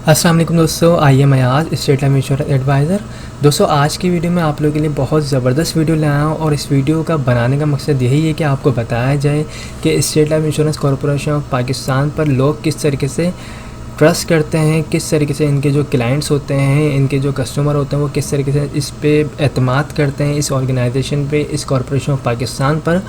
अस्सलाम वालेकुम दोस्तों, आइए मैं आज स्टेट लाइफ इंश्योरेंस एडवाइज़र। दोस्तों आज की वीडियो में आप लोगों के लिए बहुत ज़बरदस्त वीडियो लाया हूँ और इस वीडियो का बनाने का मकसद यही है कि आपको बताया जाए कि state Life insurance corporation of Pakistan पर लोग किस तरीके से ट्रस्ट करते हैं, किस तरीके से इनके जो क्लाइंट्स होते हैं, इनके जो कस्टमर होते हैं, वो किस तरीके से इस पे एतमाद करते हैं, इस ऑर्गेनाइजेशन पे, इस कॉरपोरेशन ऑफ पाकिस्तान पर,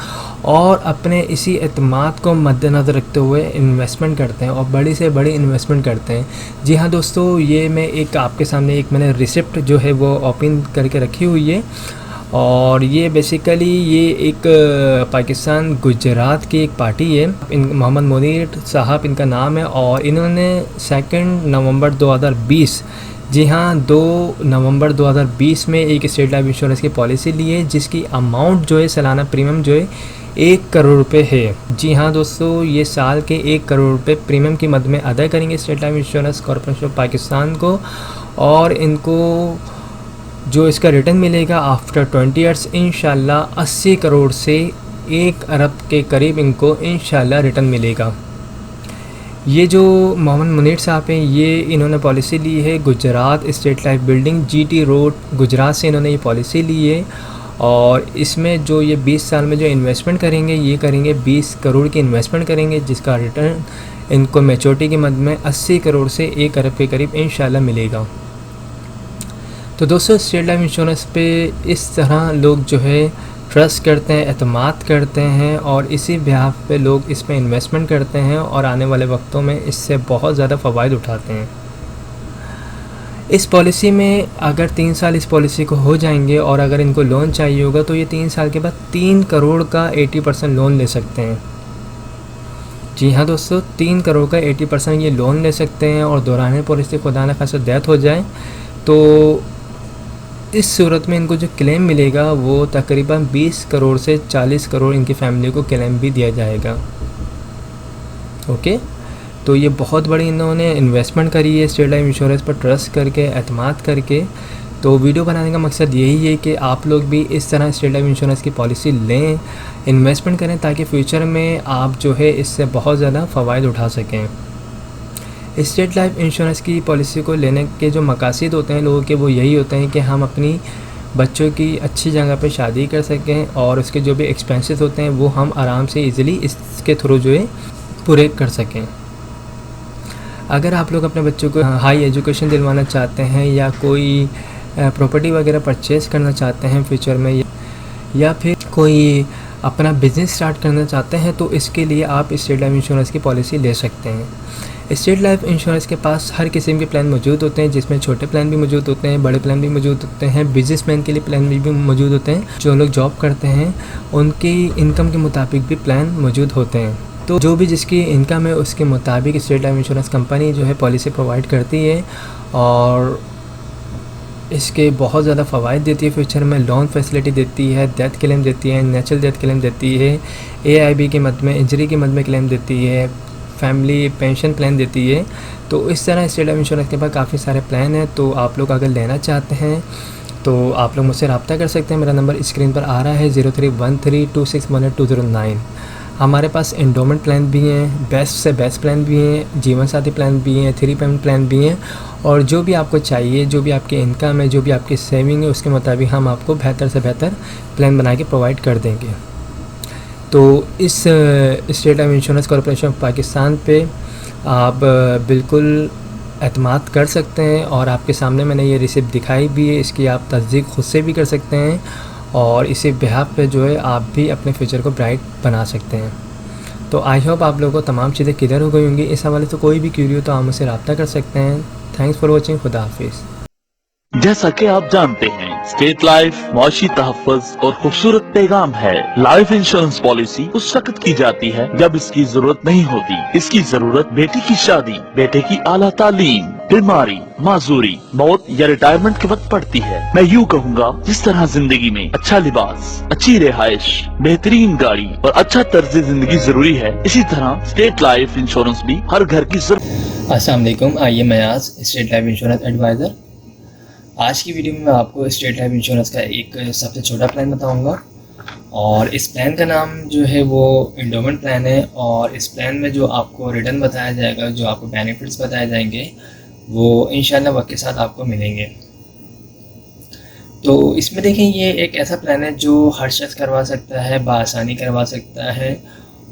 और अपने इसी एतमाद को मद्देनज़र रखते हुए इन्वेस्टमेंट करते हैं और बड़ी से बड़ी इन्वेस्टमेंट करते हैं। जी हाँ दोस्तों, ये मैं एक आपके सामने एक मैंने रिसिप्ट जो है वो ओपन करके रखी हुई है और ये बेसिकली ये एक पाकिस्तान गुजरात की एक पार्टी है। इन मोहम्मद मुनीर साहब इनका नाम है और इन्होंने 2 नवंबर 2020, जी हाँ 2 नवंबर 2020 में एक स्टेट लाइफ इंश्योरेंस की पॉलिसी ली है जिसकी अमाउंट जो है सालाना प्रीमियम जो है 1 करोड़ रुपए है। जी हाँ दोस्तों, ये साल के 1 करोड़ रुपए प्रीमियम की मद में अदा करेंगे state Life insurance corporation of Pakistan को, और इनको जो इसका रिटर्न मिलेगा आफ्टर 20 ईयर्स इंशाल्लाह 80 करोड़ से 1 अरब के करीब इनको इंशाल्लाह रिटर्न मिलेगा। ये जो मोहम्मद मुनीर साहब हैं, ये इन्होंने पॉलिसी ली है Gujarat state life building GT road Gujarat से इन्होंने ये पॉलिसी ली है और इसमें जो ये 20 साल में जो इन्वेस्टमेंट करेंगे, ये करेंगे 20 करोड़ की इन्वेस्टमेंट करेंगे जिसका रिटर्न इनको मैच्योरिटी की मद में 80 करोड़ से 1 अरब के करीब इंशाल्लाह मिलेगा। तो दोस्तों स्टेट लाइफ इंश्योरेंस पे इस तरह लोग जो है ट्रस्ट करते हैं, एतमाद करते हैं और इसी ब्याह पे लोग इसमें इन्वेस्टमेंट करते हैं और आने वाले वक्तों में इससे बहुत ज़्यादा फ़वाइद उठाते हैं। इस पॉलिसी में अगर 3 साल इस पॉलिसी को हो जाएंगे और अगर इनको लोन चाहिए होगा तो ये 3 साल के बाद 3 करोड़ का 80% लोन ले सकते हैं। जी हाँ दोस्तों, 3 करोड़ का 80% ये लोन ले सकते हैं और दौरान पॉलिसी खुदा न खासा डेथ हो जाए तो इस सूरत में इनको जो क्लेम मिलेगा वो तकरीबन 20 करोड़ से 40 करोड़ इनकी फैमिली को क्लेम भी दिया जाएगा। ओके, तो ये बहुत बड़ी इन्होंने इन्वेस्टमेंट करी है स्टेट लाइफ इंश्योरेंस पर ट्रस्ट करके, एतमाद करके। तो वीडियो बनाने का मकसद यही है कि आप लोग भी इस तरह स्टेट लाइफ इंश्योरेंस की पॉलिसी लें, इन्वेस्टमेंट करें ताकि फ्यूचर में आप जो है इससे बहुत ज़्यादा फ़वाइद उठा सकें। स्टेट लाइफ इंश्योरेंस की पॉलिसी को लेने के जो मकासद होते हैं लोगों के, वो यही होते हैं कि हम अपनी बच्चों की अच्छी जगह पे शादी कर सकें और उसके जो भी एक्सपेंसेस होते हैं वो हम आराम से इजीली इसके थ्रू जो है पूरे कर सकें। अगर आप लोग अपने बच्चों को हाई एजुकेशन दिलवाना चाहते हैं या कोई प्रॉपर्टी वगैरह परचेज़ करना चाहते हैं फ्यूचर में, या फिर कोई अपना बिज़नेस स्टार्ट करना चाहते हैं, तो इसके लिए आप स्टेट लाइफ इंश्योरेंस की पॉलिसी ले सकते हैं। स्टेट लाइफ इंश्योरेंस के पास हर किस्म के प्लान मौजूद होते हैं जिसमें छोटे प्लान भी मौजूद होते हैं, बड़े प्लान भी मौजूद होते हैं, बिजनेसमैन के लिए प्लान भी मौजूद होते हैं, जो लोग जॉब करते हैं उनकी इनकम के मुताबिक भी प्लान मौजूद होते हैं। तो जो भी जिसकी इनकम है उसके मुताबिक स्टेट लाइफ इंश्योरेंस कंपनी जो है पॉलिसी प्रोवाइड करती है और इसके बहुत ज़्यादा फ़वाइद देती है। फ्यूचर में लोन फैसिलिटी देती है, डेथ क्लेम देती है, नेचुरल डेथ क्लेम देती है, AIB की मद में, इंजरी की मद में क्लेम देती है, फैमिली पेंशन प्लान देती है। तो इस तरह स्टेट लाइफ इंश्योरेंस के पास काफ़ी सारे प्लान हैं। तो आप लोग अगर लेना चाहते हैं तो आप लोग मुझसे रब्ता कर सकते हैं। मेरा नंबर स्क्रीन पर आ रहा है 03132618 हमारे पास एंडोमेंट प्लान भी हैं, बेस्ट से बेस्ट प्लान भी हैं, जीवन साथी प्लान भी हैं, 3 पेमेंट प्लान भी हैं, और जो भी आपको चाहिए, जो भी आपकी इनकम है, जो भी आपकी सेविंग है, उसके मुताबिक हम आपको बेहतर से बेहतर प्लान बना के प्रोवाइड कर देंगे। तो इस state Life insurance corporation of Pakistan पे आप बिल्कुल एतमाद कर सकते हैं और आपके सामने मैंने ये रिसिप्ट दिखाई भी है, इसकी आप तस्दीक खुद से भी कर सकते हैं और इसी बिहाफ पे जो है आप भी अपने फ्यूचर को ब्राइट बना सकते हैं। तो आई होप आप लोगों को तमाम चीज़ें क्लियर हो गई होंगी। इस हवाले से कोई भी क्यूरी हो तो आप मुझसे रब्ता कर सकते हैं। Thanks for watching. खुदा हाफिज़। जैसा कि आप जानते हैं, स्टेट लाइफ मुआशी तहफ़्फ़ुज़ और खूबसूरत पैगाम है। लाइफ इंश्योरेंस पॉलिसी उस वक्त की जाती है जब इसकी जरूरत नहीं होती। इसकी जरूरत बेटी की शादी, बेटे की आला तालीम, बीमारी, माजूरी, मौत या रिटायरमेंट के वक्त पड़ती है। मैं यूँ कहूँगा, जिस तरह जिंदगी में अच्छा लिबास, अच्छी रिहाइश, बेहतरीन गाड़ी और अच्छा तर्ज जिंदगी जरूरी है, इसी तरह स्टेट लाइफ इंश्योरेंस भी हर घर की जरूरत। अस्सलाम वालेकुम, आइए मैं आज स्टेट लाइफ इंश्योरेंस एडवाइज़र। आज की वीडियो में मैं आपको स्टेट लाइफ इंश्योरेंस का एक सबसे छोटा प्लान बताऊंगा और इस प्लान का नाम जो है वो एंडोमेंट प्लान है और इस प्लान में जो आपको रिटर्न बताया जाएगा, जो आपको बेनिफिट्स बताए जाएंगे वो इंशाल्लाह वक्त के साथ आपको मिलेंगे। तो इसमें देखें, ये एक ऐसा प्लान है जो हर शख्स करवा सकता है, बआसानी करवा सकता है।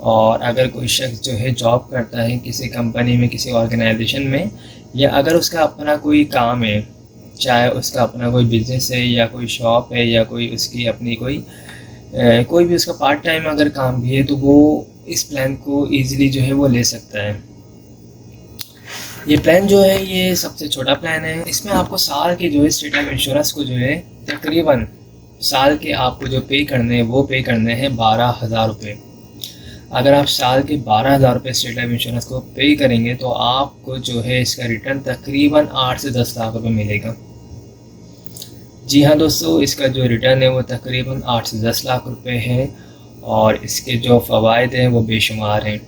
और अगर कोई शख्स जो है जॉब करता है किसी कंपनी में, किसी ऑर्गेनाइजेशन में, या अगर उसका अपना कोई काम है, चाहे उसका अपना कोई बिज़नेस है या कोई शॉप है या कोई उसकी अपनी कोई भी उसका पार्ट टाइम अगर काम भी है, तो वो इस प्लान को ईज़िली जो है वो ले सकता है। ये प्लान जो है ये सबसे छोटा प्लान है। इसमें आपको साल के जो है स्टेट लाइफ इंश्योरेंस को जो है तकरीबन साल के आपको जो पे करने हैं वो पे करने हैं 12,000 रुपये। अगर आप साल के 12,000 रुपये स्टेट लाइफ इंश्योरेंस को पे करेंगे तो आपको जो है इसका रिटर्न तकरीबन 8 से 10 लाख रुपये मिलेगा। जी हाँ दोस्तों, इसका जो रिटर्न है वो तकरीबन 8 से 10 लाख रुपये है और इसके जो फ़वाइद हैं वो बेशुमार हैं।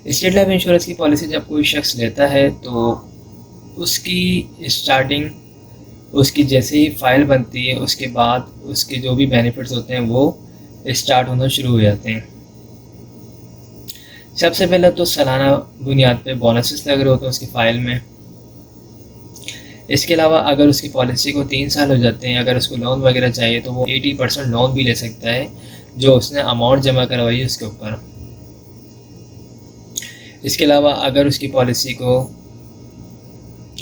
स्टेट लाइफ इंश्योरेंस की पॉलिसी जब कोई शख्स लेता है तो उसकी स्टार्टिंग, उसकी जैसे ही फ़ाइल बनती है उसके बाद उसके जो भी बेनिफिट्स होते हैं वो स्टार्ट होना शुरू हो जाते हैं। सबसे पहले तो सालाना बुनियाद पे बोनसेस लग रहे होते हैं उसकी फ़ाइल में। इसके अलावा अगर उसकी पॉलिसी को 3 साल हो जाते हैं, अगर उसको लोन वगैरह चाहिए तो वो 80% लोन भी ले सकता है जो उसने अमाउंट जमा करवाई है उसके ऊपर। इसके अलावा अगर उसकी पॉलिसी को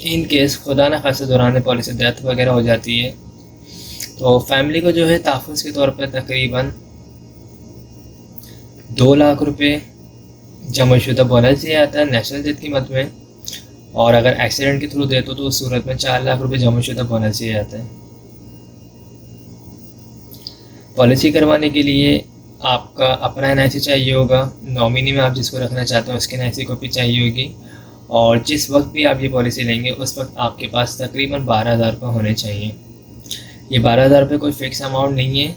इन केस खुदा न खासा दौरान पॉलिसी डेथ वगैरह हो जाती है तो फैमिली को जो है तहफ़्फ़ुज़ के तौर पर तकरीबन 2 लाख रुपये जमाशुदा बोनस दिया जाता है नेशनल डेथ की मद में। और अगर एक्सीडेंट के थ्रू दे तो उस सूरत में 4 लाख रुपये जमाशुदा बोनस दिया जाता है। पॉलिसी करवाने के लिए आपका अपना NIC चाहिए होगा, नॉमिनी में आप जिसको रखना चाहते हैं उसकी NIC कॉपी चाहिए होगी, और जिस वक्त भी आप ये पॉलिसी लेंगे उस वक्त आपके पास तकरीबन 12,000 रुपये होने चाहिए। ये 12,000 रुपये कोई फ़िक्स अमाउंट नहीं है,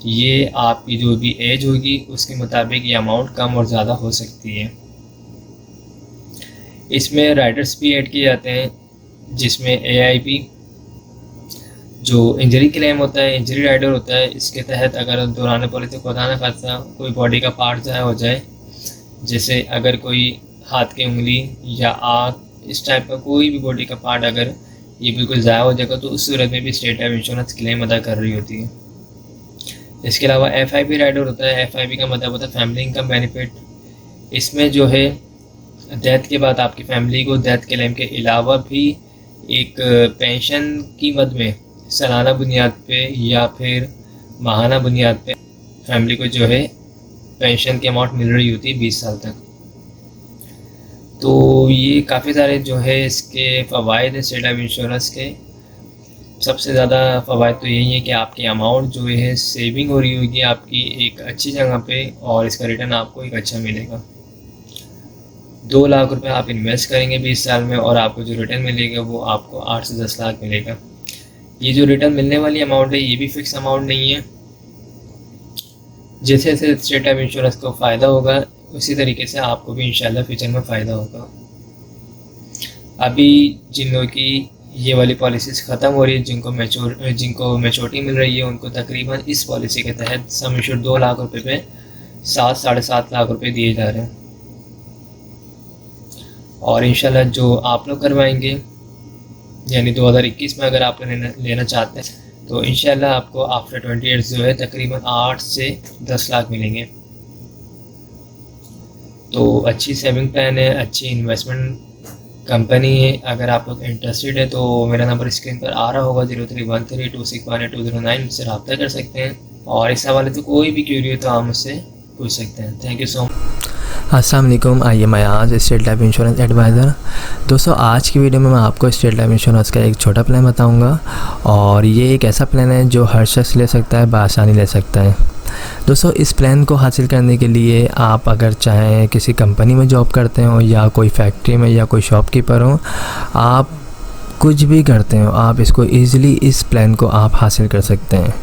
ये आपकी जो भी एज होगी उसके मुताबिक ये अमाउंट कम और ज़्यादा हो सकती है। इसमें राइडर्स भी ऐड किए जाते हैं जिसमें AIP जो इंजरी क्लेम होता है, इंजरी राइडर होता है, इसके तहत अगर दौरान पॉलिसी खुदा न खासा कोई बॉडी का पार्ट ज़ाया हो जाए, जैसे अगर कोई हाथ की उंगली या आँख, इस टाइप का कोई भी बॉडी का पार्ट अगर ये बिल्कुल ज़ाया हो जाएगा तो उस सूरत में भी स्टेट लाइफ इंश्योरेंस क्लेम अदा कर रही होती है। इसके अलावा FIP राइडर होता है। FIP का मतलब होता है फैमिली इनकम बेनिफिट। इसमें जो है डेथ के बाद आपकी फैमिली को डेथ क्लेम के अलावा भी एक पेंशन की मद में सालाना बुनियाद पे या फिर माहाना बुनियाद पे फैमिली को जो है पेंशन की अमाउंट मिल रही होती है 20 साल तक। तो ये काफ़ी सारे जो है इसके फ़वाइद हैं स्टेट लाइफ इंश्योरेंस के। सबसे ज़्यादा फ़वाइद तो यही है कि आपकी अमाउंट जो है सेविंग हो रही होगी आपकी एक अच्छी जगह पे, और इसका रिटर्न आपको एक अच्छा मिलेगा। 2 लाख रुपए आप इन्वेस्ट करेंगे 20 साल में और आपको जो रिटर्न मिलेगा वो आपको 8 से 10 लाख मिलेगा। ये जो रिटर्न मिलने वाली अमाउंट है ये भी फिक्स अमाउंट नहीं है। जैसे जैसे स्टेट लाइफ इंश्योरेंस को फ़ायदा होगा उसी तरीके से आपको भी इंशाल्लाह फ्यूचर में फ़ायदा होगा। अभी जिन लोगों की ये वाली पॉलिसीज़ ख़त्म हो रही है, जिनको मैच्योरिटी मिल रही है, उनको तकरीबन इस पॉलिसी के तहत सम इंश्योर 2 लाख रुपये पे 7-7.5 लाख रुपये दिए जा रहे हैं। और इंशाल्लाह जो आप लोग करवाएंगे यानी 2021 में अगर आप लेना चाहते हैं तो इंशाल्लाह आपको आफ्टर 20 ईयर्स जो है तकरीबन 8 से 10 लाख मिलेंगे। तो अच्छी सेविंग प्लान है, अच्छी इन्वेस्टमेंट कंपनी है। अगर आप लोग इंटरेस्टेड है तो मेरा नंबर स्क्रीन पर आ रहा होगा 0313261209, मुझसे रब्ता कर सकते हैं। और इस हवाले से कोई भी क्यूरी हो तो आप मुझसे पूछ सकते हैं। Thank you so much. अस्सलाम वालेकुम, I am Ayaz, State Life Insurance advisor. दोस्तों आज की वीडियो में मैं आपको स्टेट लाइफ इंश्योरेंस का एक छोटा प्लान बताऊंगा, और ये एक ऐसा प्लान है जो हर शख्स ले सकता है, बआसानी ले सकता है। दोस्तों इस प्लान को हासिल करने के लिए आप अगर चाहें किसी कंपनी में जॉब करते हो या कोई फैक्ट्री में या कोई शॉपकीपर हो, आप कुछ भी करते हो, आप इसको ईज़िली इस प्लान को आप हासिल कर सकते हैं।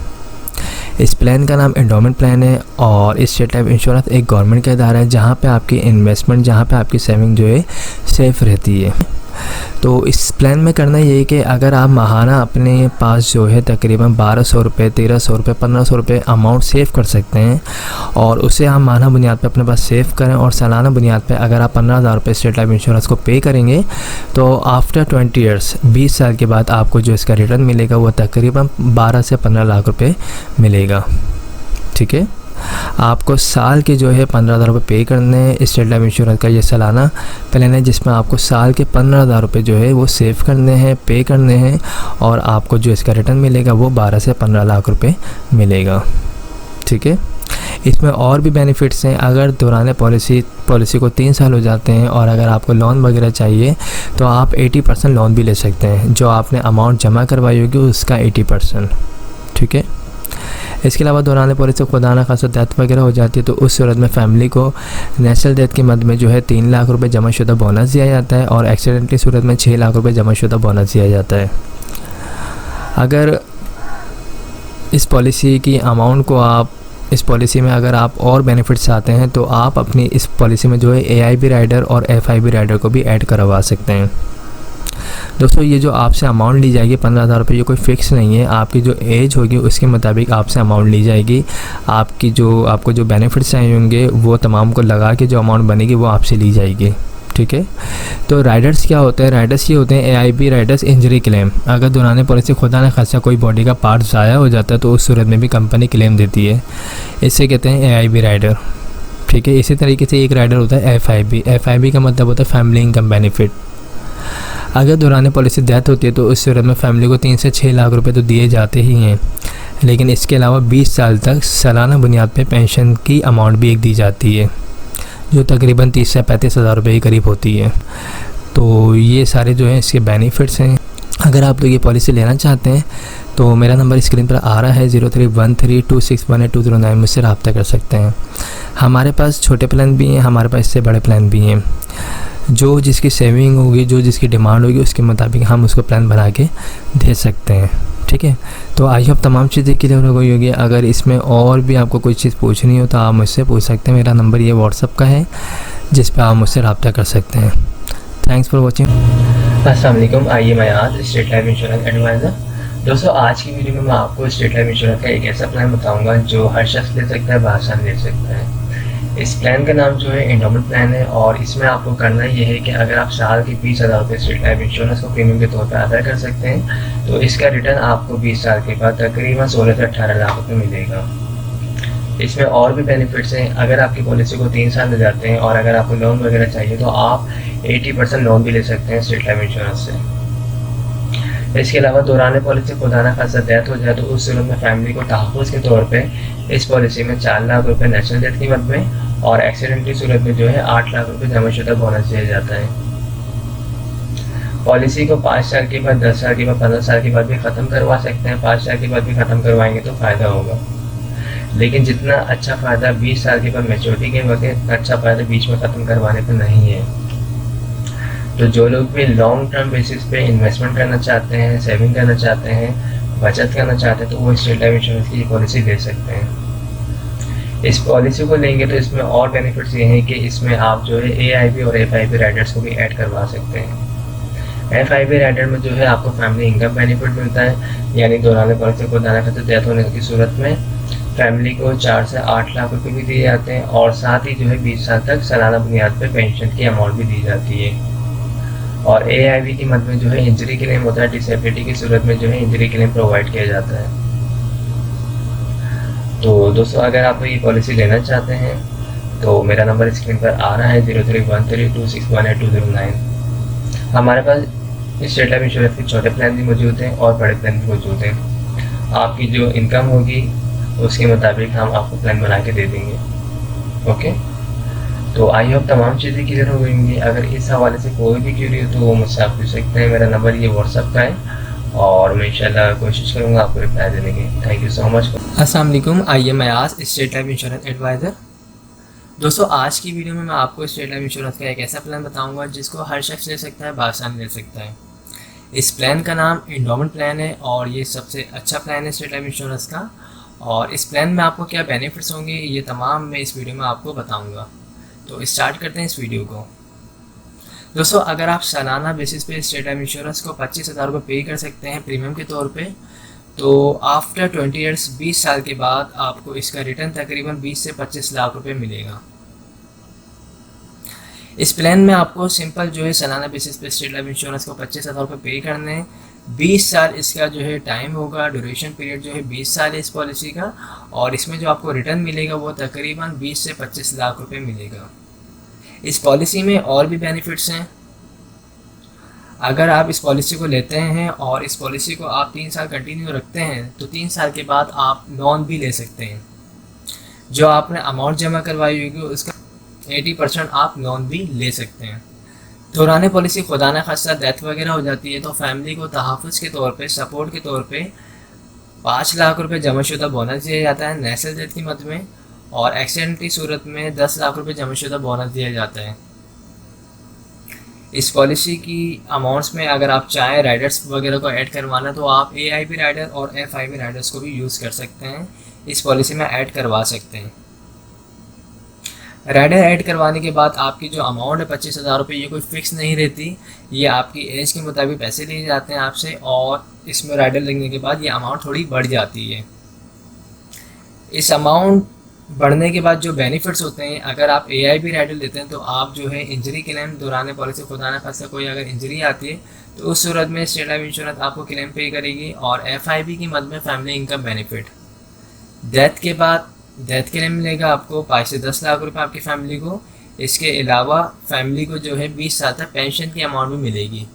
इस प्लान का नाम एंडोमेंट प्लान है और इस स्टेट लाइफ इंश्योरेंस एक गवर्नमेंट का इदारा है जहाँ पे आपकी इन्वेस्टमेंट, जहाँ पे आपकी सेविंग जो है सेफ़ रहती है। तो इस प्लान में करना ये है कि अगर आप माहाना अपने पास जो है तकरीबन 1200 रुपये, 1300 रुपये, 1500 रुपये अमाउंट सेव कर सकते हैं और उसे आप माहाना बुनियाद पे अपने पास सेव करें और सालाना बुनियाद पे अगर आप 15,000 रुपये स्टेट लाइफ इंश्योरेंस को पे करेंगे तो आफ्टर 20 ईयर्स 20 साल के बाद आपको जो इसका रिटर्न मिलेगा वो तकरीबन 12 से 15 लाख रुपये मिलेगा। ठीक है, आपको साल के जो है 15,000 रुपये पे करने हैं। स्टेट लाइफ इंश्योरेंस का ये सालाना प्लान है जिसमें आपको साल के 15,000 रुपये जो है वो सेव करने हैं, पे करने हैं और आपको जो इसका रिटर्न मिलेगा वो 12 से 15 लाख रुपये मिलेगा। ठीक है, इसमें और भी बेनिफिट्स हैं। अगर दौरान पॉलिसी को 3 साल हो जाते हैं और अगर आपको लोन वगैरह चाहिए तो आप 80% लोन भी ले सकते हैं, जो आपने अमाउंट जमा करवाई होगी उसका 80%। ठीक है, इसके अलावा दौरान पॉलिसी खुदा न खासा डेथ वगैरह हो जाती है तो उस सूरत में फैमिली को नेशनल डेथ के मद में जो है 3 लाख रुपए जमाशुदा बोनस दिया जाता है और एक्सीडेंटली सूरत में 6 लाख रुपए जमाशुदा बोनस दिया जाता है। अगर इस पॉलिसी की अमाउंट को आप इस पॉलिसी में अगर आप और बेनिफिट्स चाहते हैं तो आप अपनी इस पॉलिसी में जो है AIB राइडर और FIB राइडर को भी ऐड करवा सकते हैं। दोस्तों, ये जो आपसे अमाउंट ली जाएगी 15,000 रुपये, ये कोई फ़िक्स नहीं है। आपकी जो एज होगी उसके मुताबिक आपसे अमाउंट ली जाएगी। आपको जो बेनिफिट्स चाहिए होंगे वो तमाम को लगा के जो अमाउंट बनेगी वो आपसे ली जाएगी। ठीक है, तो राइडर्स क्या होते हैं? राइडर्स ये होते हैं AIB राइडर्स इंजरी क्लेम। अगर दौरान पॉलिसी खुदा न खासा कोई बॉडी का पार्ट ज़ाया हो जाता है तो उस सूरत में भी कंपनी क्लेम देती है, इससे कहते हैं AIB राइडर। ठीक है, इसी तरीके से एक राइडर होता है FIB का मतलब होता है फैमिली इनकम बेनिफिट। अगर दौरान पॉलिसी डेथ होती है तो उस सूरत में फैमिली को 3 से 6 लाख रुपए तो दिए जाते ही हैं, लेकिन इसके अलावा 20 साल तक सालाना बुनियाद पे पेंशन की अमाउंट भी एक दी जाती है जो तकरीबन 30 से 35 हज़ार रुपये के करीब होती है। तो ये सारे जो हैं इसके बेनिफिट्स हैं। अगर आप लोग ये पॉलिसी लेना चाहते हैं तो मेरा नंबर स्क्रीन पर आ रहा है 031326182009, मुझसे रब्ता कर सकते हैं। हमारे पास छोटे प्लान भी हैं, हमारे पास इससे बड़े प्लान भी हैं। जो जिसकी सेविंग होगी, जो जिसकी डिमांड होगी उसके मुताबिक हम उसको प्लान बना के दे सकते हैं। ठीक है, तो आई होप तमाम चीज़ें क्लियर हो गई होगी। अगर इसमें और भी आपको कोई चीज़ पूछनी हो तो आप मुझसे पूछ सकते हैं। मेरा नंबर ये व्हाट्सअप का है जिस पे आप मुझसे रब्ता कर सकते हैं। Thanks for watching. अस्सलाम वालेकुम, आइए मैं आज स्टेट लाइफ इंश्योरेंस एडवाइज़र। दोस्तों, आज की वीडियो में मैं आपको स्टेट लाइफ इंश्योरेंस का एक ऐसा प्लान बताऊंगा जो हर शख्स ले सकता है, बासानी ले सकता है। इस प्लान का नाम जो है एंडोमेंट प्लान है और इसमें आपको करना ये है कि अगर आप साल के 20,000 रुपये स्टेट लाइफ इंश्योरेंस को प्रीमियम के तौर पर अदा कर सकते हैं तो इसका रिटर्न आपको 20 साल के बाद तकरीबन 16 से 18 लाख रुपये मिलेगा। इसमें और भी बेनिफिट्स हैं। अगर आपकी पॉलिसी को 3 साल हो जाते हैं और अगर आपको लोन वगैरह चाहिए तो आप 80% लोन भी ले सकते हैं स्टेट लाइफ इंश्योरेंस से। इसके अलावा दौरान पॉलिसी खुदा न खासा डेथ हो जाए तो उस सूरत में फैमिली को तहफ़्फ़ुज़ के तौर पे इस पॉलिसी में 4 लाख रुपए नेशनल डेथ की मद में और एक्सीडेंट की सूरत में जो है 8 लाख रुपए जमाशुदा बोनस दिया जाता है। पॉलिसी को 5 साल के बाद, 10 साल के बाद, 15 साल के बाद भी ख़त्म करवा सकते हैं। 5 साल के बाद भी ख़त्म करवाएंगे तो फ़ायदा होगा, लेकिन जितना अच्छा फ़ायदा 20 साल के बाद मैच्योरिटी के वक्त है, अच्छा फ़ायदा बीच में ख़त्म करवाने पर नहीं है। तो जो लोग भी लॉन्ग टर्म बेसिस पे इन्वेस्टमेंट करना चाहते हैं, सेविंग करना चाहते हैं, बचत करना चाहते हैं तो वो स्टेट लाइफ इंश्योरेंस की पॉलिसी ले सकते हैं। इस पॉलिसी को लेंगे तो इसमें और बेनिफिट्स ये हैं कि इसमें आप जो है AIB और FIB राइडर्स को भी ऐड करवा सकते हैं। FIB राइडर में जो है आपको फैमिली इनकम बेनिफिट मिलता है, यानी दौरान पॉलिसी को दाना करते डेथ होने की सूरत में फैमिली को 4 से 8 लाख रुपए भी दिए जाते हैं और साथ ही जो है 20 साल तक सालाना बुनियाद पर पेंशन की अमाउंट भी दी जाती है। और AIB की मद में जो है इंजरी क्लेम होता है, डिसेबिलिटी की सूरत में जो है इंजरी क्लेम प्रोवाइड किया जाता है। तो दोस्तों, अगर आप ये पॉलिसी लेना चाहते हैं तो मेरा नंबर स्क्रीन पर आ रहा है 031326182009। हमारे पास स्टेट लाइफ इंश्योरेंस के छोटे प्लान भी मौजूद हैं और बड़े प्लान भी मौजूद हैं। आपकी जो इनकम होगी उसके मुताबिक हम आपको प्लान बना के दे देंगे। ओके, तो आई होप तमाम चीज़ें क्लियर हो गई होंगी। अगर इस हवाले से कोई भी क्यूरी हो तो वो मुझसे आप पूछ सकते हैं। मेरा नंबर ये व्हाट्सअप का है और मैं इंशाल्लाह कोशिश करूँगा आपको रिप्लाई देने की। Thank you so much. अस्सलाम वालेकुम, आइए मैं आज स्टेट लाइफ इंश्योरेंस एडवाइज़र। दोस्तों, आज की वीडियो में मैं आपको स्टेट लाइफ इंश्योरेंस का एक ऐसा प्लान बताऊंगा जिसको हर शख्स ले सकता है, बासानी ले सकता है। इस प्लान का नाम एंडोमेंट प्लान है और ये सबसे अच्छा प्लान है स्टेट लाइफ इंश्योरेंस का। और इस प्लान में आपको क्या बेनिफिट्स होंगे ये तमाम मैं इस वीडियो में आपको बताऊँगा। तो स्टार्ट करते हैं इस वीडियो को। दोस्तों अगर आप सालाना बेसिस पे स्टेट लाइफ इंश्योरेंस को 25,000 रुपये पे कर सकते हैं प्रीमियम के तौर पे, तो आफ्टर 20 ईयर्स 20 साल के बाद आपको इसका रिटर्न तकरीबन 20 से 25 लाख रुपए मिलेगा। इस प्लान में आपको सिंपल जो है सालाना बेसिस पे स्टेट लाइफ इंश्योरेंस को 25,000 रुपये पे करने हैं। 20 साल इसका जो है टाइम होगा, ड्यूरेशन पीरियड जो है 20 साल है इस पॉलिसी का, और इसमें जो आपको रिटर्न मिलेगा वो तकरीबन 20 से 25 लाख रुपए मिलेगा। इस पॉलिसी में और भी बेनिफिट्स हैं। अगर आप इस पॉलिसी को लेते हैं और इस पॉलिसी को आप 3 साल कंटिन्यू रखते हैं तो 3 साल के बाद आप लोन भी ले सकते हैं। जो आपने अमाउंट जमा करवाई होगी उसका 80% आप लोन भी ले सकते हैं। दौरान पॉलिसी खुदा न खास्ता डेथ वगैरह हो जाती है तो फैमिली को तहफ़्फ़ुज़ के तौर पे, सपोर्ट के तौर पे 5 लाख रुपए जमाशुदा बोनस दिया जाता है नेचुरल डेथ की मद में, और एक्सीडेंट की सूरत में 10 लाख रुपए जमाशुदा बोनस दिया जाता है। इस पॉलिसी की अमाउंट्स में अगर आप चाहें राइडर्स वगैरह को ऐड करवाना तो आप AIB राइडर और FIB राइडर्स को भी यूज़ कर सकते हैं, इस पॉलिसी में ऐड करवा सकते हैं। राइडर ऐड करवाने के बाद आपकी जो अमाउंट है 25,000 रुपये, ये कोई फ़िक्स नहीं रहती, ये आपकी एज के मुताबिक पैसे लिए जाते हैं आपसे, और इसमें राइडर लगने के बाद ये अमाउंट थोड़ी बढ़ जाती है। इस अमाउंट बढ़ने के बाद जो बेनिफिट्स होते हैं, अगर आप AIB राइडर लेते हैं तो आप जो है इंजरी क्लेम दौरान पॉलिसी खुदा न खास्ता कोई अगर इंजरी आती है तो उस सूरत में स्टेट लाइफ इंश्योरेंस आपको क्लेम पे करेगी, और FIB की मद में फैमिली इनकम बेनिफिट, डेथ के बाद डेथ क्लेम मिलेगा आपको 5 से 10 लाख रुपए आपकी फैमिली को। इसके अलावा फैमिली को जो है 20 साल तक पेंशन की अमाउंट भी मिलेगी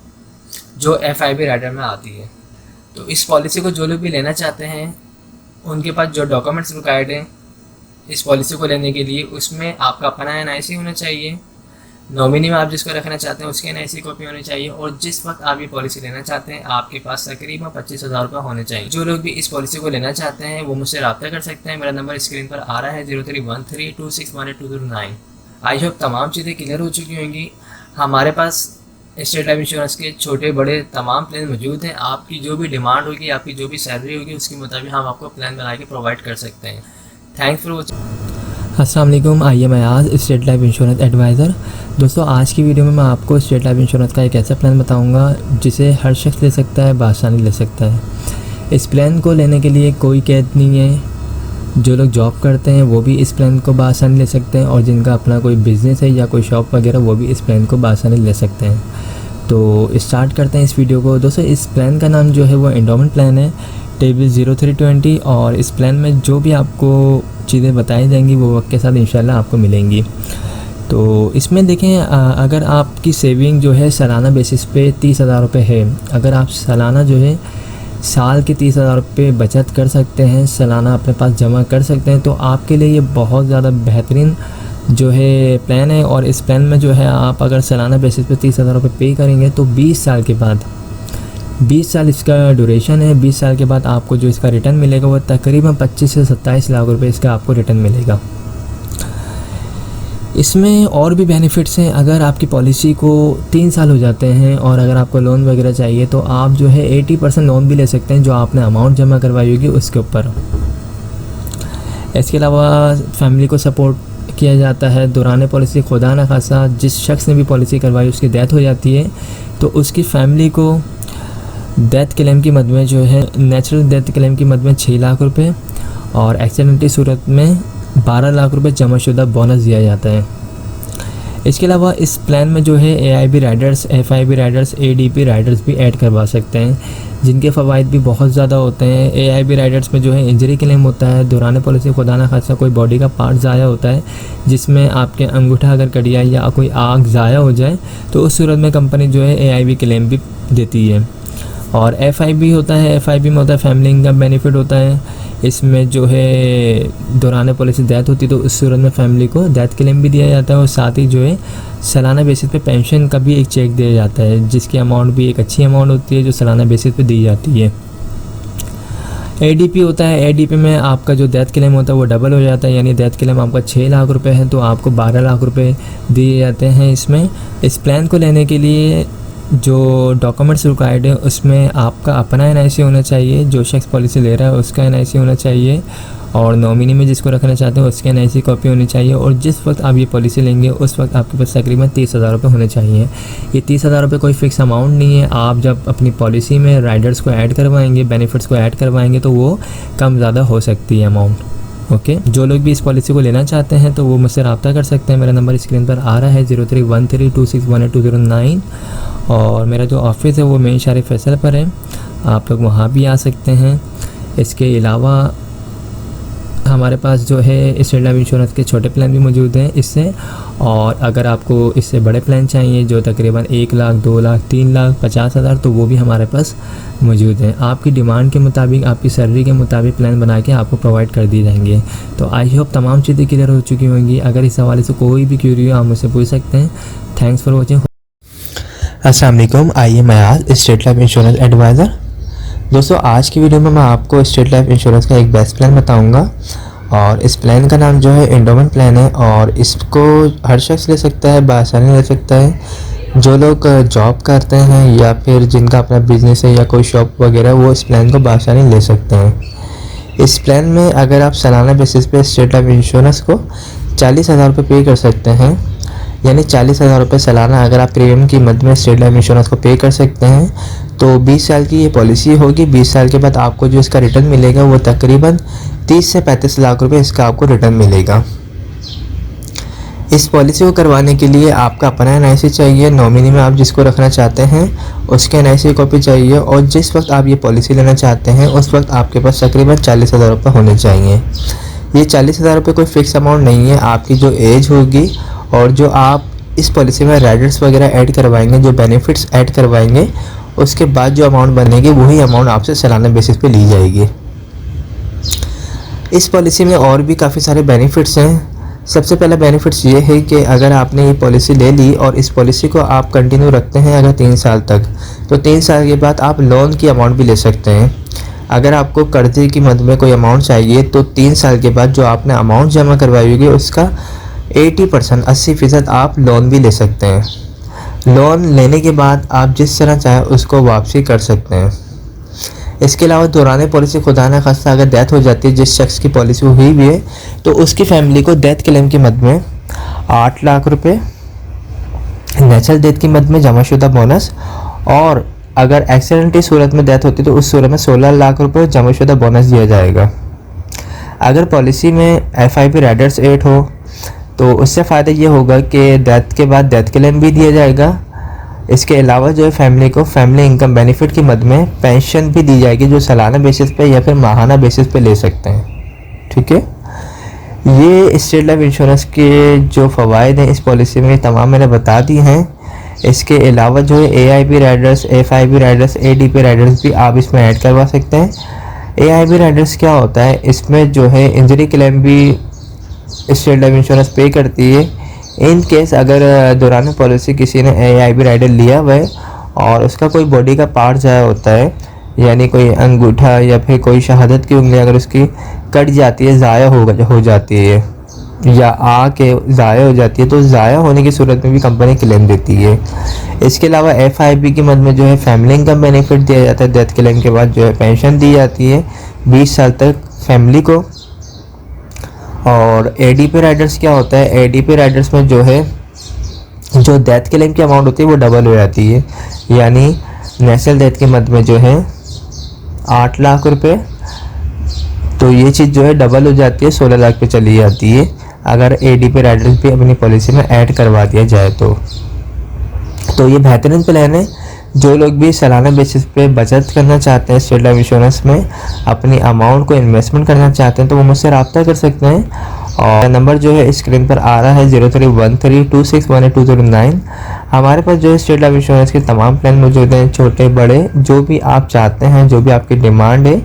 जो FIB राइडर में आती है। तो इस पॉलिसी को जो लोग भी लेना चाहते हैं उनके पास जो डॉक्यूमेंट्स रिक्वायर्ड हैं इस पॉलिसी को लेने के लिए, उसमें आपका अपना NIC होना चाहिए, नॉमिनी में आप जिसको रखना चाहते हैं उसकी NIC कॉपी होनी चाहिए, और जिस वक्त आप ये पॉलिसी लेना चाहते हैं आपके पास तकरीबन 25,000 रुपये होने चाहिए। जो लोग भी इस पॉलिसी को लेना चाहते हैं वो मुझसे रब्ता कर सकते हैं। मेरा नंबर स्क्रीन पर आ रहा है 031326182009। आई होप तमाम चीज़ें क्लियर हो चुकी होंगी। हमारे पास स्टेट लाइफ इंश्योरेंस के छोटे बड़े तमाम प्लान मौजूद हैं। आपकी जो भी डिमांड होगी, आपकी जो भी सैलरी होगी, उसके मुताबिक हम आपको प्लान बना के प्रोवाइड कर सकते हैं। Thanks for watching. अस्सलाम वालेकुम, आइए मैं आज स्टेट लाइफ इंश्योरेंस एडवाइज़र। दोस्तों आज की वीडियो में मैं आपको स्टेट लाइफ इंश्योरेंस का एक ऐसा प्लान बताऊंगा जिसे हर शख्स ले सकता है, बआसानी ले सकता है। इस प्लान को लेने के लिए कोई कैद नहीं है। जो लोग जॉब करते हैं वो भी इस प्लान को बआसानी ले सकते हैं, और जिनका अपना कोई बिज़नेस है या कोई शॉप वगैरह वो भी इस प्लान को बआसानी ले सकते हैं। तो स्टार्ट करते हैं इस वीडियो को। दोस्तों इस प्लान का नाम जो है वो एंडोमेंट प्लान है, टेबल 0320, और इस प्लान में जो भी आपको चीज़ें बताई जाएंगी वो वक्त के साथ इंशाल्लाह आपको मिलेंगी। तो इसमें देखें, अगर आपकी सेविंग जो है सालाना बेसिस पे 30,000 रुपये है, अगर आप सालाना जो है साल के 30,000 रुपये बचत कर सकते हैं, सालाना अपने पास जमा कर सकते हैं, तो आपके लिए ये बहुत ज़्यादा बेहतरीन जो है प्लान है। और इस प्लान में जो है आप अगर सालाना बेसिस पे 30,000 रुपये पे करेंगे तो 20 साल के बाद, 20 साल इसका ड्यूरेशन है, 20 साल के बाद आपको जो इसका रिटर्न मिलेगा वो तकरीबन 25 से 27 लाख रुपए इसका आपको रिटर्न मिलेगा। इसमें और भी बेनिफिट्स हैं। अगर आपकी पॉलिसी को 3 साल हो जाते हैं और अगर आपको लोन वगैरह चाहिए तो आप जो है 80% लोन भी ले सकते हैं जो आपने अमाउंट जमा करवाई होगी उसके ऊपर। इसके अलावा फैमिली को सपोर्ट किया जाता है। दौरान पॉलिसी खुदा न खासा जिस शख्स ने भी पॉलिसी करवाई उसकी डेथ हो जाती है तो उसकी फैमिली को डेथ क्लेम की मद में जो है नेचुरल डेथ क्लेम की मद में 6 लाख रुपए और एक्सीडेंट की सूरत में 12 लाख रुपए जमाशुदा बोनस दिया जाता है। इसके अलावा इस प्लान में जो है AIB Riders, FIB Riders, ADP Riders भी ऐड करवा सकते हैं जिनके फ़वाइद भी बहुत ज़्यादा होते हैं। AIB राइडर्स में जो है इंजरी क्लेम होता है, दौरान पॉलिसी खुदा न खासा कोई बॉडी का पार्ट ज़ाया होता है जिसमें आपके अंगूठा अगर कट गया या कोई आग ज़ाया हो जाए तो उस सूरत में कंपनी जो है AIB क्लेम भी देती है। और FIB होता है, FIB में होता है फैमिली इनकम बेनिफिट होता है। इसमें जो है दौरान पॉलिसी डेथ होती है तो उस सूरत में फैमिली को डेथ क्लेम भी दिया जाता है और साथ ही जो है सालाना बेसिस पे पेंशन का भी एक चेक दिया जाता है जिसकी अमाउंट भी एक अच्छी अमाउंट होती है जो सालाना बेसिस पे दी जाती है। ADP होता है, ADP में आपका जो डेथ क्लेम होता है वो डबल हो जाता है, यानी डेथ क्लेम आपका 6 लाख रुपए है तो आपको 12 लाख रुपए दिए जाते हैं। इसमें इस प्लान को लेने के लिए जो डॉक्यूमेंट्स रिक्वायर्ड है उसमें आपका अपना एनआईसी होना चाहिए, जो शख्स पॉलिसी ले रहा है उसका एनआईसी होना चाहिए, और नॉमिनी में जिसको रखना चाहते हैं उसकी एनआईसी कॉपी होनी चाहिए। और जिस वक्त आप ये पॉलिसी लेंगे उस वक्त आपके पास तकरीबन 30,000 रुपये होने चाहिए। ये 30,000 रुपये कोई फ़िक्स अमाउंट नहीं है। आप जब अपनी पॉलिसी में राइडर्स को ऐड करवाएंगे, बेनिफिट्स को ऐड करवाएंगे तो वो कम ज़्यादा हो सकती है अमाउंट। ओके, जो लोग भी इस पॉलिसी को लेना चाहते हैं तो वो मुझसे रब्ता कर सकते हैं। मेरा नंबर स्क्रीन पर आ रहा है 03132618 और मेरा जो ऑफिस है वो मेन शारी फैसल पर है, आप लोग वहाँ भी आ सकते हैं। इसके अलावा हमारे पास जो है स्टेट लाइफ इंश्योरेंस के छोटे प्लान भी मौजूद हैं इससे, और अगर आपको इससे बड़े प्लान चाहिए जो तकरीबन 1 लाख, 2 लाख, 3 लाख 50,000 तो वो भी हमारे पास मौजूद हैं। आपकी डिमांड के मुताबिक, आपकी सैलरी के मुताबिक प्लान बना के आपको प्रोवाइड कर दिए जाएंगे। तो आई होप तमाम चीज़ें क्लियर हो चुकी होंगी। अगर इस हवाले से कोई भी क्यूरी हो आप मुझसे पूछ सकते हैं। Thanks for watching. अस्सलाम वालेकुम, आइए मैं आज स्टेट लाइफ इंश्योरेंस एडवाइज़र। दोस्तों आज की वीडियो में मैं आपको स्टेट लाइफ इंश्योरेंस का एक बेस्ट प्लान बताऊंगा, और इस प्लान का नाम जो है एंडोमेंट प्लान है, और इसको हर शख्स ले सकता है, बआसानी ले सकता है। जो लोग जॉब करते हैं या फिर जिनका अपना बिजनेस है या कोई शॉप वगैरह, वो इस प्लान को बआसानी ले सकते हैं। इस प्लान में अगर आप सालाना बेसिस पे स्टेट लाइफ इंश्योरेंस को 40,000 रुपये पे कर सकते हैं, यानी 40,000 रुपये सालाना अगर आप प्रीमियम की मद में स्टेट लाइफ इंश्योरेंस को पे कर सकते हैं तो 20 साल की ये पॉलिसी होगी। 20 साल के बाद आपको जो इसका रिटर्न मिलेगा वो तकरीबन 30 से 35 लाख रुपए इसका आपको रिटर्न मिलेगा। इस पॉलिसी को करवाने के लिए आपका अपना एनआईसी चाहिए, नॉमिनी में आप जिसको रखना चाहते हैं उसके एनआईसी कॉपी चाहिए, और जिस वक्त आप ये पॉलिसी लेना चाहते हैं उस वक्त आपके पास तकरीबन 40,000 रुपये होने चाहिए। ये 40,000 रुपये कोई फ़िक्स अमाउंट नहीं है। आपकी जो एज होगी और जो आप इस पॉलिसी में राइडर्स वगैरह ऐड करवाएंगे, जो बेनिफिट्स ऐड करवाएंगे, उसके बाद जो अमाउंट बनेगी वही अमाउंट आपसे सालाना बेसिस पे ली जाएगी। इस पॉलिसी में और भी काफ़ी सारे बेनिफिट्स हैं। सबसे पहला बेनिफिट्स ये है कि अगर आपने ये पॉलिसी ले ली और इस पॉलिसी को आप कंटिन्यू रखते हैं अगर 3 साल तक, तो 3 साल के बाद आप लोन की अमाउंट भी ले सकते हैं। अगर आपको कर्जे की मद में कोई अमाउंट चाहिए तो 3 साल के बाद जो आपने अमाउंट जमा करवाई होगी उसका 80% 80% आप लोन भी ले सकते हैं। लोन लेने के बाद आप जिस तरह चाहें उसको वापसी कर सकते हैं। इसके अलावा दौरान पॉलिसी खुदा न खास्ता अगर डेथ हो जाती है, जिस शख्स की पॉलिसी हुई भी है, तो उसकी फैमिली को डेथ क्लेम की मद में 8 लाख रुपए, नेचुरल डेथ की मद में जमाशुदा बोनस, और अगर एक्सीडेंटली सूरत में डेथ होती है तो उस सूरत में 16 लाख रुपए जमाशुदा बोनस दिया जाएगा। अगर पॉलिसी में FIP राइडर्स 8 हो तो उससे फ़ायदा ये होगा कि डेथ के बाद डेथ क्लेम भी दिया जाएगा। इसके अलावा जो है फैमिली को फैमिली इनकम बेनिफिट की मद में पेंशन भी दी जाएगी, जो सालाना बेसिस पे या फिर माहाना बेसिस पे ले सकते हैं। ठीक है, ये स्टेट लाइफ इंश्योरेंस के जो फ़वाइद हैं इस पॉलिसी में तमाम मैंने बता दी हैं। इसके अलावा जो है AIP Riders, FIP Riders, ADP Riders भी आप इसमें ऐड करवा सकते हैं। AIP राइडर्स क्या होता है, इसमें जो है इंजरी क्लेम भी स्टेट लाइफ इंश्योरेंस पे करती है। इन केस अगर दौरान पॉलिसी किसी ने AIP राइडर लिया हुआ है और उसका कोई बॉडी का पार्ट ज़ाया होता है, यानी कोई अंगूठा या फिर कोई शहादत की उंगली अगर उसकी कट जाती है, ज़ाया हो जाती है या आके ज़ाया हो जाती है, तो ज़ाया होने की सूरत में भी कंपनी क्लेम देती है। इसके अलावा FIP की मद में जो है फैमिली इनकम बेनिफिट दिया जाता है। डेथ क्लेम के बाद जो है पेंशन दी जाती है 20 साल तक फैमिली को। और ADP राइडर्स क्या होता है, ADP राइडर्स में जो है जो डेथ क्लेम की अमाउंट होती है वो डबल हो जाती है, यानी नेशनल डेथ की मद में जो है 8 लाख रुपए, तो ये चीज़ जो है डबल हो जाती है, 16 लाख पे चली जाती है अगर ADP राइडर्स भी अपनी पॉलिसी में ऐड करवा दिया जाए तो ये बेहतरीन प्लान है। जो लोग भी सालाना बेसिस पे बचत करना चाहते हैं स्टेट लाइफ इंश्योरेंस में, अपनी अमाउंट को इन्वेस्टमेंट करना चाहते हैं, तो वो मुझसे रब्ता कर सकते हैं। और नंबर जो है स्क्रीन पर आ रहा है 031326182009। हमारे पास जो है स्टेट लाइफ इंश्योरेंस के तमाम प्लान मौजूद हैं, छोटे बड़े, जो भी आप चाहते हैं, जो भी आपकी डिमांड है,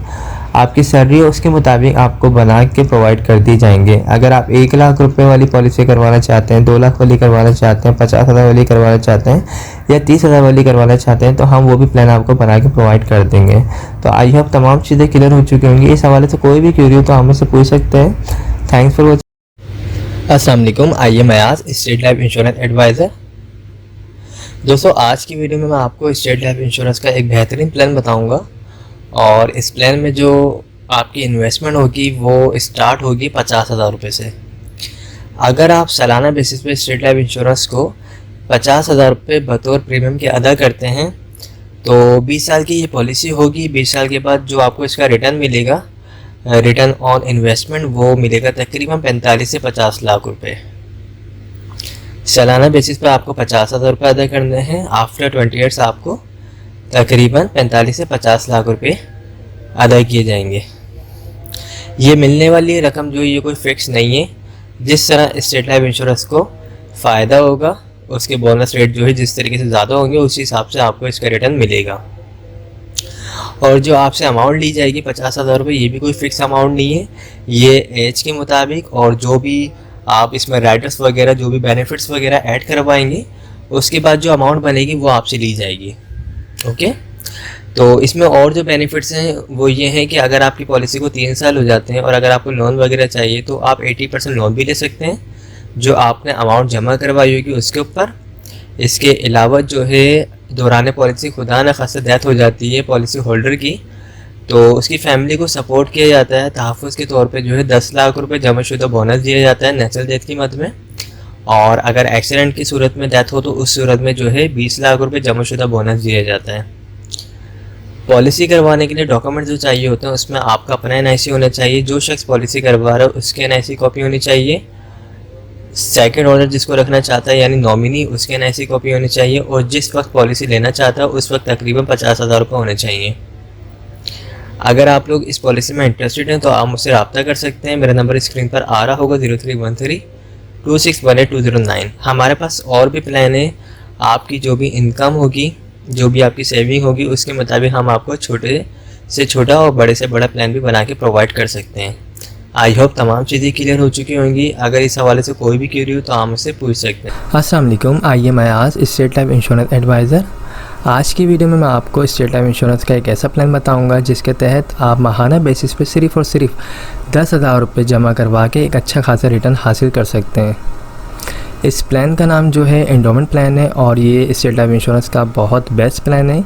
आपकी सैलरी है उसके मुताबिक आपको बना के प्रोवाइड कर दिए जाएंगे। अगर आप 1 लाख रुपए वाली पॉलिसी करवाना चाहते हैं, 2 लाख वाली करवाना चाहते हैं, 50,000 वाली करवाना चाहते हैं या 30,000 वाली करवाना चाहते हैं, तो हम वो भी प्लान आपको बना के प्रोवाइड कर देंगे। तो आई होप तमाम चीज़ें क्लियर हो चुकी होंगी। इस हवाले से कोई भी क्वेरी हो तो हम मुझसे पूछ सकते हैं। Thanks for watching. अस्सलाम वालेकुम, आइए मैं आज स्टेट लाइफ इंश्योरेंस एडवाइज़र। दोस्तों आज की वीडियो में मैं आपको स्टेट लाइफ इंश्योरेंस का एक बेहतरीन प्लान बताऊंगा और इस प्लान में जो आपकी इन्वेस्टमेंट होगी वो स्टार्ट होगी 50,000 रुपये से। अगर आप सालाना बेसिस पे स्टेट लाइफ इंश्योरेंस को 50,000 रुपये बतौर प्रीमियम के अदा करते हैं तो 20 साल की ये पॉलिसी होगी। 20 साल के बाद जो आपको इसका रिटर्न मिलेगा, रिटर्न ऑन इन्वेस्टमेंट, वो मिलेगा तकरीबन 45 से 50 लाख रुपए। सालाना बेसिस पे आपको 50,000 रुपये अदा करने हैं। आफ्टर 20 ईयर्स आपको तकरीबन 45 से 50 लाख रुपए अदा किए जाएंगे। ये मिलने वाली रकम जो ये कोई फिक्स नहीं है। जिस तरह स्टेट लाइफ इंश्योरेंस को फ़ायदा होगा उसके बोनस रेट जो है जिस तरीके से ज़्यादा होंगे उसी हिसाब से आपको इसका रिटर्न मिलेगा। और जो आपसे अमाउंट ली जाएगी 50,000 रुपये, ये भी कोई फिक्स अमाउंट नहीं है। ये एज के मुताबिक और जो भी आप इसमें राइडर्स वगैरह जो भी बेनिफिट्स वगैरह ऐड करवाएंगे उसके बाद जो अमाउंट बनेगी वो आपसे ली जाएगी। ओके, तो इसमें और जो बेनिफिट्स हैं वो ये हैं कि अगर आपकी पॉलिसी को 3 साल हो जाते हैं और अगर आपको लोन वगैरह चाहिए तो आप 80% लोन भी ले सकते हैं जो आपने अमाउंट जमा करवाई होगी उसके ऊपर। इसके अलावा जो है दौरान पॉलिसी खुदा न खासा डेथ हो जाती है पॉलिसी होल्डर की तो उसकी फैमिली को सपोर्ट किया जाता है। तहफ़्फ़ुज़ के तौर पे जो है 10 लाख रुपए जमाशुदा बोनस दिया जाता है नेचुरल डेथ की मद में। और अगर एक्सीडेंट की सूरत में डेथ हो तो उस सूरत में जो है 20 लाख रुपए जमाशुदा बोनस दिया जाता है। पॉलिसी करवाने के लिए डॉक्यूमेंट जो चाहिए होते हैं उसमें आपका अपना NIC होना चाहिए। जो शख्स पॉलिसी करवा रहा है उसके NIC कॉपी होनी चाहिए। सेकंड ओनर जिसको रखना चाहता है यानी नॉमिनी, उसके NIC कॉपी होनी चाहिए। और जिस वक्त पॉलिसी लेना चाहता है उस वक्त तकरीबन 50,000 रुपये होने चाहिए। अगर आप लोग इस पॉलिसी में इंटरेस्टेड हैं तो आप मुझसे रब्ता कर सकते हैं। मेरा नंबर स्क्रीन पर आ रहा होगा 03132618 हमारे पास और भी प्लान है। आपकी जो भी इनकम होगी, जो भी आपकी सेविंग होगी उसके मुताबिक हम आपको छोटे से छोटा और बड़े से बड़ा प्लान भी बना के प्रोवाइड कर सकते हैं। आई होप तमाम चीज़ें क्लियर हो चुकी होंगी। अगर इस हवाले से कोई भी क्वेरी हो तो आप मुझसे पूछ सकते हैं। अस्सलाम वालेकुम, आइए मैं आज स्टेट लाइफ इंश्योरेंस एडवाइज़र। आज की वीडियो में मैं आपको स्टेट लाइफ इंश्योरेंस का एक ऐसा प्लान बताऊंगा जिसके तहत आप माहाना बेसिस पे सिर्फ़ और सिर्फ 10,000 रुपये जमा करवा के एक अच्छा खासा रिटर्न हासिल कर सकते हैं। इस प्लान का नाम जो है एंडोमेंट प्लान है और ये स्टेट लाइफ इंश्योरेंस का बहुत बेस्ट प्लान है।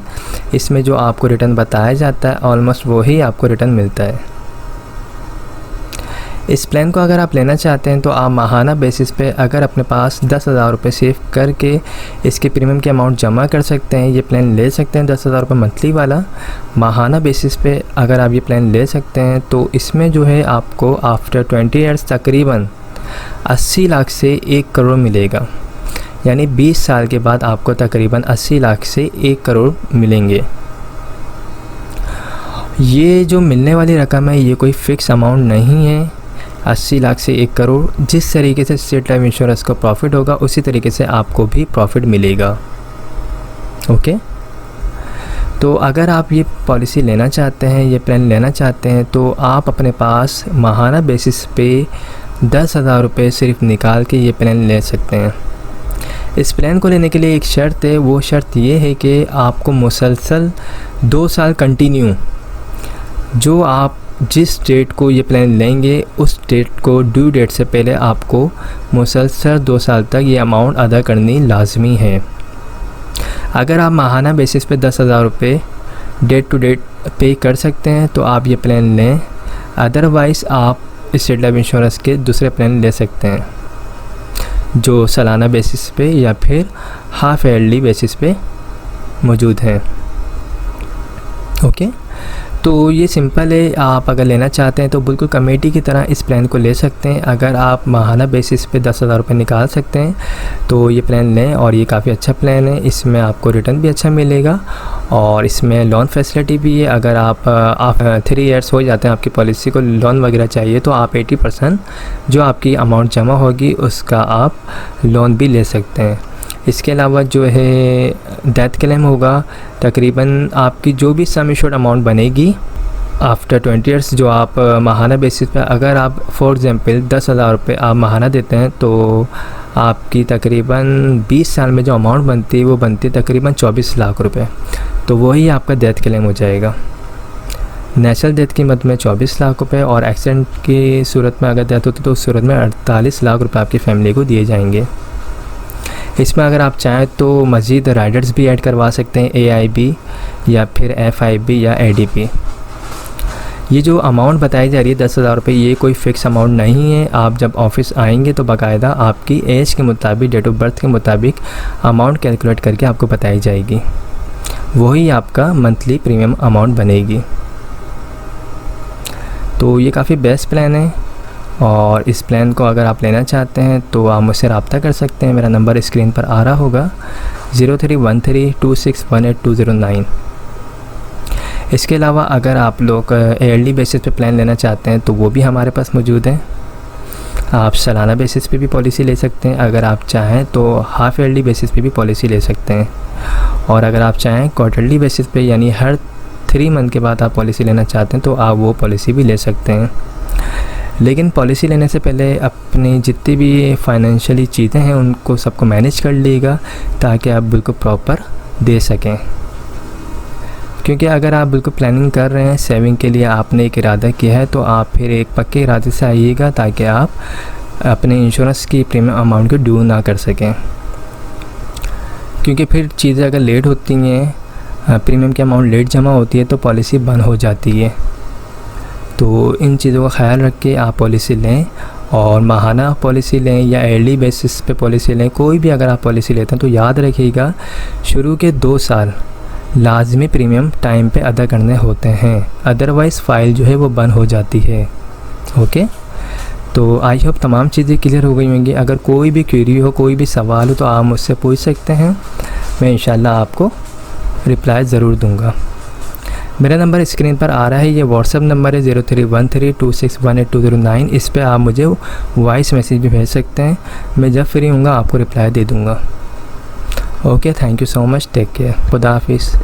इसमें जो आपको रिटर्न बताया जाता है ऑलमोस्ट वही आपको रिटर्न मिलता है। इस प्लान को अगर आप लेना चाहते हैं तो आप माहाना बेसिस पे अगर अपने पास 10,000 रुपये सेव करके इसके प्रीमियम की अमाउंट जमा कर सकते हैं। ये प्लान ले सकते हैं 10,000 रुपये मंथली वाला। माहाना बेसिस पे अगर आप ये प्लान ले सकते हैं तो इसमें जो है आपको आफ्टर 20 ईयर्स तकरीबन 80 लाख से 1 करोड़ मिलेगा। यानी 20 साल के बाद आपको तकरीबन 80 लाख से 1 करोड़ मिलेंगे। ये जो मिलने वाली रकम है ये कोई फ़िक्स अमाउंट नहीं है। 80 लाख से 1 करोड़ जिस तरीके से स्टेट लाइफ इंश्योरेंस को प्रॉफिट होगा उसी तरीके से आपको भी प्रॉफिट मिलेगा। ओके, तो अगर आप ये पॉलिसी लेना चाहते हैं, ये प्लान लेना चाहते हैं तो आप अपने पास माहाना बेसिस पे 10,000 रुपये सिर्फ निकाल के ये प्लान ले सकते हैं। इस प्लान को लेने के लिए एक शर्त है, वो शर्त ये है कि आपको मुसलसल 2 साल कंटिन्यू जो आप जिस डेट को ये प्लान लेंगे उस डेट को ड्यू डेट से पहले आपको मुसलसल 2 साल तक ये अमाउंट अदा करनी लाजमी है। अगर आप माहाना बेसिस पे 10,000 रुपये डेट टू डेट पे कर सकते हैं तो आप ये प्लान लें। अदरवाइज़ आप स्टेट लाइफ इंश्योरेंस के दूसरे प्लान ले सकते हैं जो सालाना बेसिस पे या फिर हाफ ईयरली बेसिस पे मौजूद हैं। ओके, तो ये सिंपल है। आप अगर लेना चाहते हैं तो बिल्कुल कमेटी की तरह इस प्लान को ले सकते हैं। अगर आप माहाना बेसिस पे 10,000 रुपये निकाल सकते हैं तो ये प्लान लें और ये काफ़ी अच्छा प्लान है। इसमें आपको रिटर्न भी अच्छा मिलेगा और इसमें लोन फैसिलिटी भी है। अगर आप 3 ईयर्स हो जाते हैं आपकी पॉलिसी को लोन वगैरह चाहिए तो आप 80% जो आपकी अमाउंट जमा होगी उसका आप लोन भी ले सकते हैं। इसके अलावा जो है डेथ क्लेम होगा। तकरीबन आपकी जो भी सम एश्योर्ड अमाउंट बनेगी आफ्टर 20 ईयर्स जो आप माहाना बेसिस पे अगर आप फॉर एग्ज़ाम्पल 10,000 रुपये आप माहाना देते हैं तो आपकी तकरीबन 20 साल में जो अमाउंट बनती है वो बनती है तकरीबन 24 लाख रुपए। तो वही आपका डेथ क्लेम हो जाएगा। नेचुरल डेथ की मद में 24 लाख रुपए और एक्सीडेंट की सूरत में अगर डेथ होती तो उस सूरत में 48 लाख रुपए आपकी फ़ैमिली को दिए जाएंगे। इसमें अगर आप चाहें तो मज़ीद राइडर्स भी ऐड करवा सकते हैं, AIB या फिर FIB या ADP। ये जो अमाउंट बताई जा रही है 10,000 रुपये, ये कोई फ़िक्स अमाउंट नहीं है। आप जब ऑफिस आएंगे तो बाकायदा आपकी एज के मुताबिक, डेट ऑफ बर्थ के मुताबिक अमाउंट कैलकुलेट करके आपको बताई जाएगी, वही आपका मंथली प्रीमियम अमाउंट बनेगी। तो ये काफ़ी बेस्ट प्लान है और इस प्लान को अगर आप लेना चाहते हैं तो आप मुझसे रब्ता कर सकते हैं। मेरा नंबर स्क्रीन पर आ रहा होगा 031326182009। इसके अलावा अगर आप लोग ईयरली बेसिस पे प्लान लेना चाहते हैं तो वो भी हमारे पास मौजूद है। आप सालाना बेसिस पे भी पॉलिसी ले सकते हैं, अगर आप चाहें तो हाफ ईयरली बेसिस पे भी पॉलिसी ले सकते हैं, और अगर आप चाहें क्वार्टरली बेसिस पे यानी हर 3 मंथ के बाद आप पॉलिसी लेना चाहते हैं तो आप वो पॉलिसी भी ले सकते हैं। लेकिन पॉलिसी लेने से पहले अपनी जितनी भी फाइनेंशियली चीज़ें हैं उनको सबको मैनेज कर लीजिएगा ताकि आप बिल्कुल प्रॉपर दे सकें। क्योंकि अगर आप बिल्कुल प्लानिंग कर रहे हैं, सेविंग के लिए आपने एक इरादा किया है, तो आप फिर एक पक्के इरादे से आइएगा ताकि आप अपने इंश्योरेंस की प्रीमियम अमाउंट को ड्यू ना कर सकें। क्योंकि फिर चीज़ें अगर लेट होती हैं, प्रीमियम की अमाउंट लेट जमा होती है तो पॉलिसी बंद हो जाती है। तो इन चीज़ों का ख्याल रख के आप पॉलिसी लें, और माहाना पॉलिसी लें या ईयरली बेसिस पे पॉलिसी लें, कोई भी अगर आप पॉलिसी लेते हैं तो याद रखिएगा शुरू के 2 साल लाजमी प्रीमियम टाइम पे अदा करने होते हैं, अदरवाइज़ फ़ाइल जो है वो बंद हो जाती है। ओके, तो आई होप तमाम चीज़ें क्लियर हो गई होंगी। अगर कोई भी क्वेरी हो, कोई भी सवाल हो तो आप मुझसे पूछ सकते हैं, मैं इंशाल्लाह आपको रिप्लाई ज़रूर दूंगा। मेरा नंबर स्क्रीन पर आ रहा है, ये व्हाट्सअप नंबर है 031326182009। इस पर आप मुझे वॉइस मैसेज भी भेज सकते हैं, मैं जब फ्री हूँगा आपको रिप्लाई दे दूँगा। Okay, thank you so much, take care, खुदा हाफिज़।